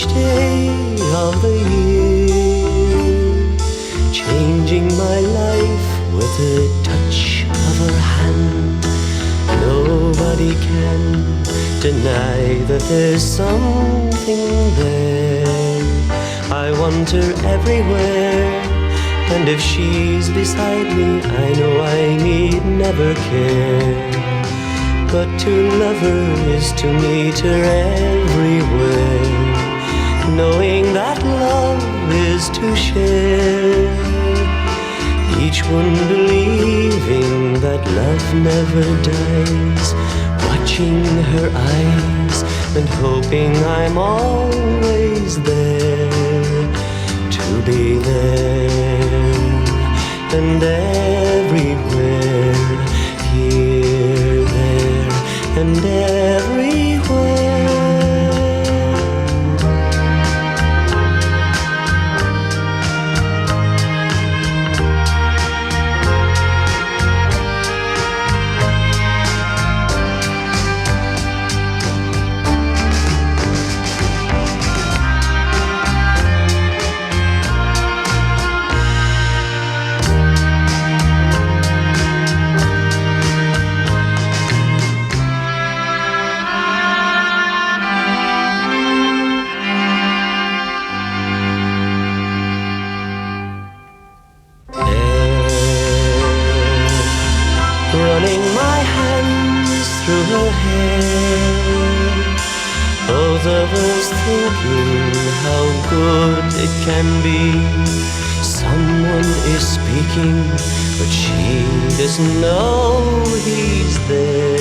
each day of the year, changing my life with a touch of her hand. Nobody can deny that there's something there. I want her everywhere, and if she's beside me, I know I need never care. But to love her is to meet her everywhere, knowing that love is to share. Each one believing that love never dies, watching her eyes and hoping I'm always there, to be there and everywhere, here, there, and everywhere. Running my hands through her hair, both of us thinking how good it can be. Someone is speaking, but she doesn't know he's there.